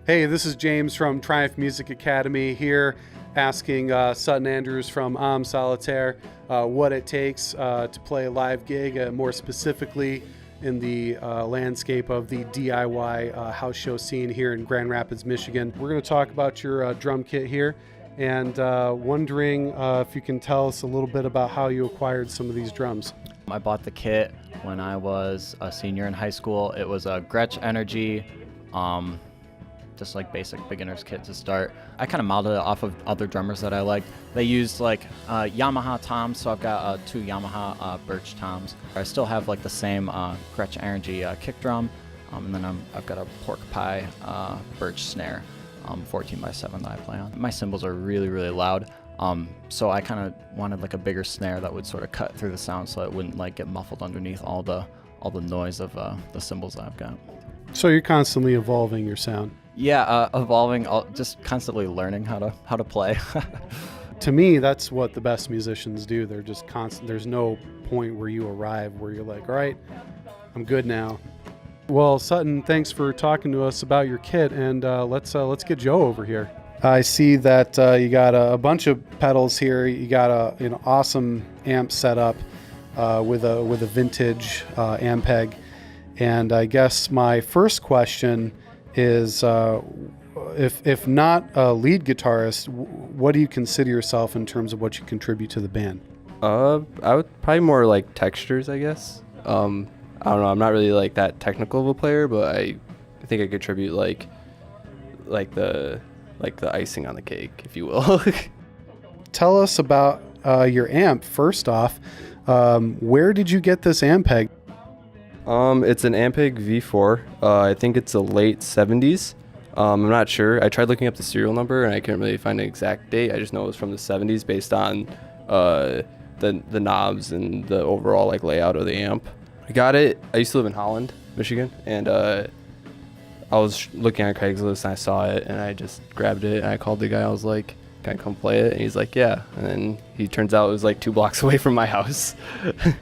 Hey, this is James from Triumph Music Academy here, asking Sutton Andrews from Âme Solitaire what it takes to play a live gig, more specifically in the landscape of the DIY house show scene here in Grand Rapids, Michigan. We're going to talk about your drum kit here and wondering if you can tell us a little bit about how you acquired some of these drums. I bought the kit when I was a senior in high school. It was a Gretsch Energy, just like basic beginner's kit to start. I kind of modeled it off of other drummers that I liked. They used like Yamaha toms, so I've got two Yamaha birch toms. I still have like the same Gretsch Energy kick drum, and then I've got a pork pie birch snare, 14x7 that I play on. My cymbals are really, really loud, so I kind of wanted like a bigger snare that would sort of cut through the sound so it wouldn't like get muffled underneath all the noise of the cymbals that I've got. So you're constantly evolving your sound. Yeah, evolving, just constantly learning how to play. To me, that's what the best musicians do. They're just constant. There's no point where you arrive where you're like, all right, I'm good now. Well, Sutton, thanks for talking to us about your kit, and let's get Joe over here. I see that you got a bunch of pedals here. You got an awesome amp setup with a vintage Ampeg, and I guess my first question is if not a lead guitarist, what do you consider yourself in terms of what you contribute to the band? I would probably more like textures, I guess. I don't know. I'm not really like that technical of a player, but I think I contribute like the icing on the cake, if you will. Tell us about your amp. First off, where did you get this Ampeg? It's an Ampeg V4. I think it's a late 70s. I'm not sure. I tried looking up the serial number and I couldn't really find an exact date. I just know it was from the 70s based on the knobs and the overall like layout of the amp. I got it. I used to live in Holland, Michigan, and I was looking at Craigslist and I saw it and I just grabbed it and I called the guy. I was like, "Can I come play it?" And he's like, "Yeah." And then he turns out it was like 2 blocks away from my house.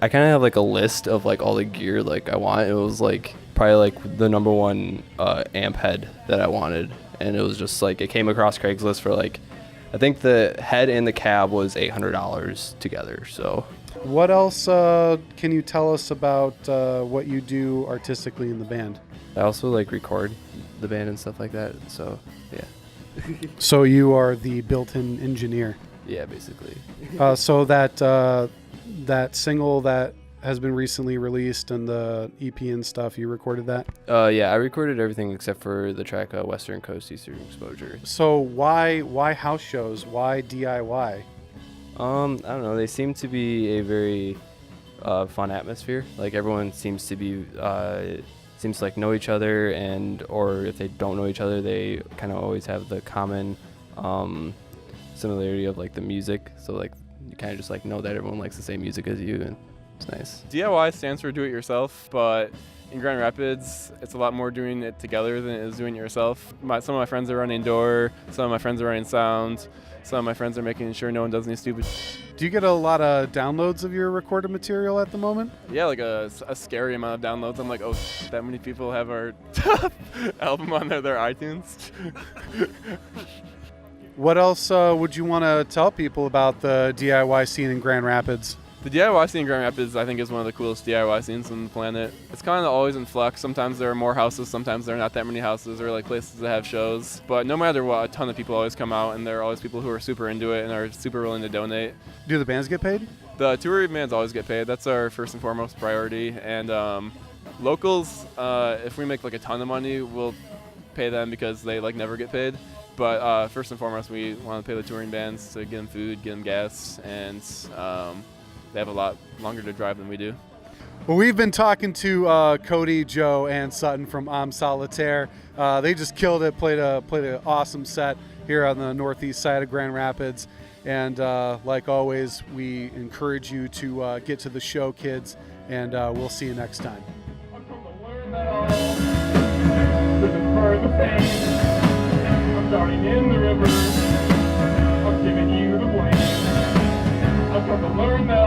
I kind of have like a list of like all the gear like I want. It was like probably like the number one amp head that I wanted, and it was just like it came across Craigslist for like, I think the head and the cab was $800 together. So what else can you tell us about what you do artistically in the band? I also like record the band and stuff like that. So yeah. So you are the built-in engineer. Yeah, basically. So that single that has been recently released and the EP and stuff, you recorded that? Yeah, I recorded everything except for the track Western Coast Eastern Exposure. So why house shows? Why DIY? I don't know. They seem to be a very fun atmosphere. Like everyone seems to be seems to like know each other, and or if they don't know each other, they kind of always have the common similarity of like the music. So like you kind of just like know that everyone likes the same music as you, and it's nice. DIY stands for do it yourself, but in Grand Rapids, it's a lot more doing it together than it is doing it yourself. Some of my friends are running door, some of my friends are running sound, some of my friends are making sure no one does any stupid. Do you get a lot of downloads of your recorded material at the moment? Yeah, like a scary amount of downloads. I'm like, oh, that many people have our album on their iTunes. What else would you want to tell people about the DIY scene in Grand Rapids? The DIY scene in Grand Rapids, I think, is one of the coolest DIY scenes on the planet. It's kind of always in flux. Sometimes there are more houses, sometimes there are not that many houses, or like places that have shows. But no matter what, a ton of people always come out, and there are always people who are super into it and are super willing to donate. Do the bands get paid? The touring bands always get paid. That's our first and foremost priority. And locals, if we make like a ton of money, we'll pay them because they like never get paid. But first and foremost, we want to pay the touring bands to get them food, get them gas, and they have a lot longer to drive than we do. Well, we've been talking to Cody, Joe, and Sutton from Âme Solitaire. They just killed it, played an awesome set here on the northeast side of Grand Rapids. And like always, we encourage you to get to the show, kids, and we'll see you next time. I'm starting in the river. I'm giving you the blame. I've come to learn that